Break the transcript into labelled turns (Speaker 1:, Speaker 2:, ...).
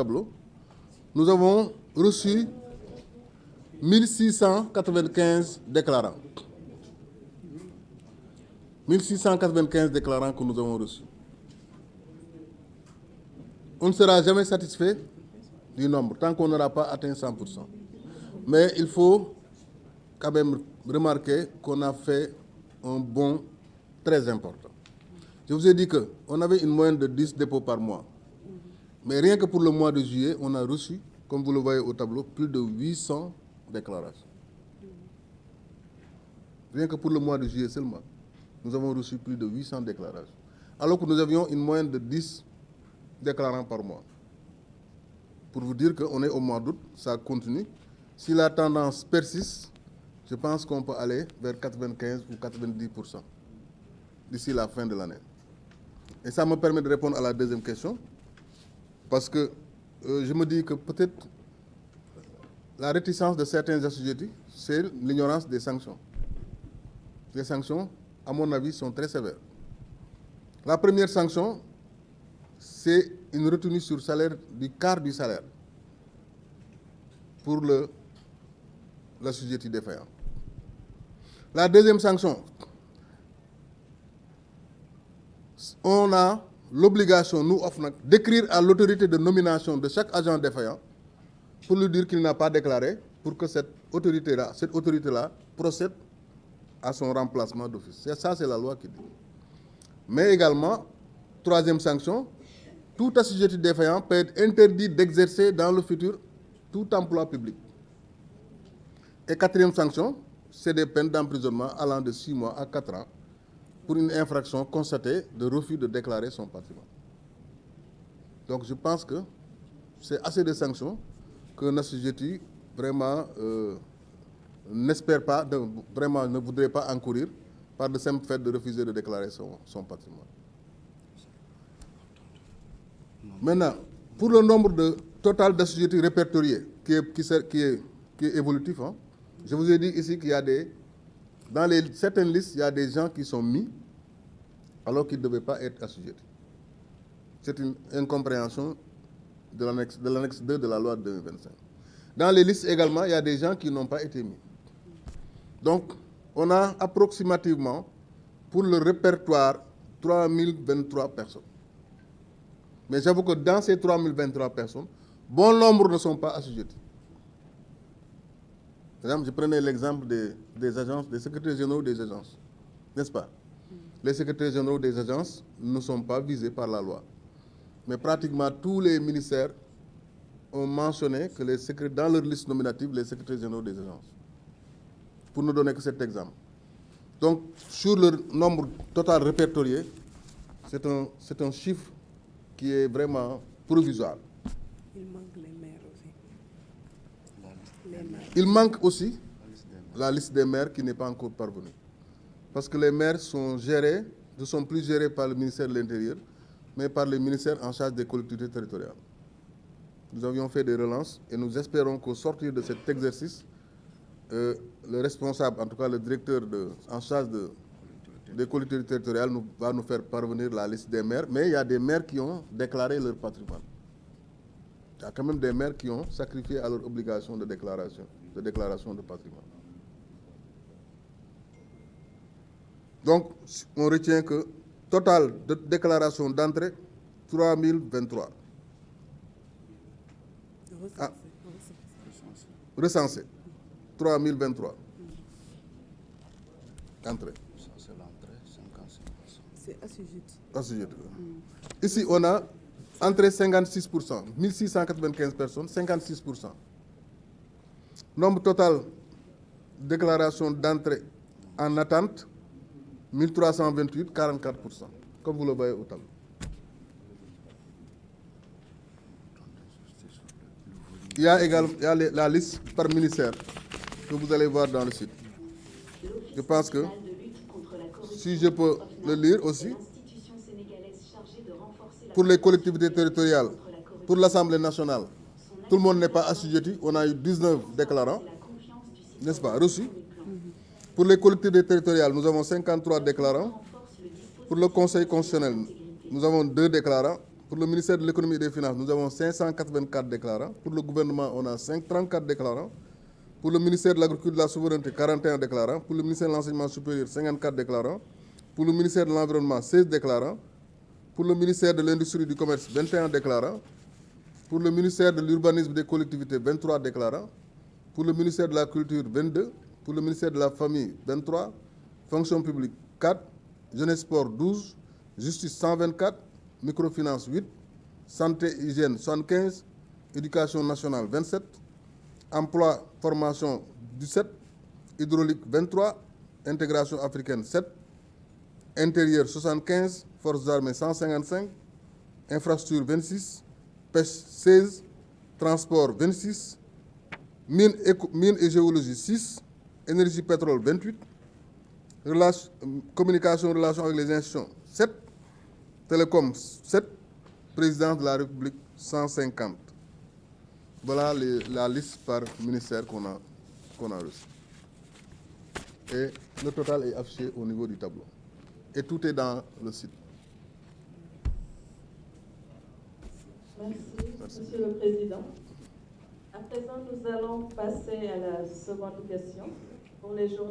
Speaker 1: tableau, nous avons reçu 1695 déclarants. 1695 déclarants que nous avons reçus. On ne sera jamais satisfait du nombre tant qu'on n'aura pas atteint 100%. Mais il faut quand même remarquer qu'on a fait un bond très important. Je vous ai dit qu'on avait une moyenne de 10 dépôts par mois. Mais rien que pour le mois de juillet, on a reçu, comme vous le voyez au tableau, plus de 800 déclarations. Rien que pour le mois de juillet seulement, nous avons reçu plus de 800 déclarations. Alors que nous avions une moyenne de 10 déclarants par mois. Pour vous dire qu'on est au mois d'août, ça continue. Si la tendance persiste, je pense qu'on peut aller vers 95 ou 90% d'ici la fin de l'année. Et ça me permet de répondre à la deuxième question, parce que je me dis que peut-être la réticence de certains assujettis, c'est l'ignorance des sanctions. Les sanctions, à mon avis, sont très sévères. La première sanction, c'est une retenue sur salaire du quart du salaire pour l'assujetti défaillant. La deuxième sanction, on a l'obligation, nous, OFNAC, d'écrire à l'autorité de nomination de chaque agent défaillant pour lui dire qu'il n'a pas déclaré, pour que cette autorité-là procède à son remplacement d'office. Ça, c'est la loi qui dit. Mais également, troisième sanction, tout assujetti défaillant peut être interdit d'exercer dans le futur tout emploi public. Et quatrième sanction, c'est des peines d'emprisonnement allant de 6 mois à 4 ans pour une infraction constatée de refus de déclarer son patrimoine. Donc je pense que c'est assez de sanctions qu'un assujetti vraiment n'espère pas, vraiment ne voudrait pas encourir par le simple fait de refuser de déclarer son patrimoine. Maintenant, pour le nombre total d'assujettis répertoriés, qui est évolutif, hein, je vous ai dit ici qu'il y a dans certaines listes, il y a des gens qui sont mis alors qu'ils ne devaient pas être assujettis. C'est une incompréhension de l'annexe 2 de la loi de 2025. Dans les listes également, il y a des gens qui n'ont pas été mis. Donc, on a approximativement, pour le répertoire, 3023 personnes. Mais j'avoue que dans ces 3023 personnes, bon nombre ne sont pas assujettis. Par exemple, je prenais l'exemple des agences, des secrétaires généraux des agences, n'est-ce pas? Les secrétaires généraux des agences ne sont pas visés par la loi. Mais pratiquement tous les ministères ont mentionné que dans leur liste nominative, les secrétaires généraux des agences. Pour ne donner que cet exemple. Donc, sur le nombre total répertorié, c'est un chiffre qui est vraiment provisoire.
Speaker 2: Il manque les maires aussi.
Speaker 1: Il manque aussi la liste des maires qui n'est pas encore parvenue. Parce que les maires ne sont plus gérés par le ministère de l'Intérieur, mais par les ministères en charge des collectivités territoriales. Nous avions fait des relances et nous espérons qu'au sortir de cet exercice, le responsable, en tout cas le directeur en charge des collectivités territoriales, va nous faire parvenir la liste des maires. Mais il y a des maires qui ont déclaré leur patrimoine. Il y a quand même des maires qui ont sacrifié à leur obligation de déclaration de patrimoine. Donc, on retient que total de déclaration d'entrée, 3023. Recensé. 3023. Entrée.
Speaker 3: C'est l'entrée, 56%.
Speaker 2: C'est assujetti.
Speaker 1: Assujetti. Ici, on a entrée 56%. 1695 personnes, 56%. Nombre total de déclaration d'entrée en attente, 1328, 44%. Comme vous le voyez au tableau. Il y a également la liste par ministère que vous allez voir dans le site. Je pense que, si je peux le lire aussi, pour les collectivités territoriales, pour l'Assemblée nationale, tout le monde n'est pas assujetti. On a eu 19 déclarants, n'est-ce pas, reçus. Pour les collectivités territoriales, nous avons 53 déclarants. Pour le Conseil constitutionnel, nous avons 2 déclarants. Pour le ministère de l'économie et des finances, nous avons 584 déclarants. Pour le gouvernement, on a 34 déclarants. Pour le ministère de l'Agriculture et de la Souveraineté, 41 déclarants. Pour le ministère de l'Enseignement supérieur, 54 déclarants. Pour le ministère de l'Environnement, 16 déclarants. Pour le ministère de l'Industrie et du Commerce, 21 déclarants. Pour le ministère de l'Urbanisme et des Collectivités, 23 déclarants. Pour le ministère de la Culture, 22. Pour le ministère de la Famille, 23. Fonction publique, 4. Jeunesse sport, 12. Justice, 124. Microfinance, 8. Santé, hygiène, 75. Éducation nationale, 27. Emploi, formation, 17. Hydraulique, 23. Intégration africaine, 7. Intérieur, 75. Forces armées, 155. Infrastructure, 26. Pêche, 16. Transport, 26. Mines et géologie, 6. Énergie, pétrole, 28. Communication, relations avec les institutions, 7. Télécom, 7. Présidence de la République, 150. Voilà la liste par ministère qu'on a reçue. Et le total est affiché au niveau du tableau. Et tout est dans le site.
Speaker 4: Merci, Monsieur le Président. À présent, nous allons passer à la seconde question pour les journalistes.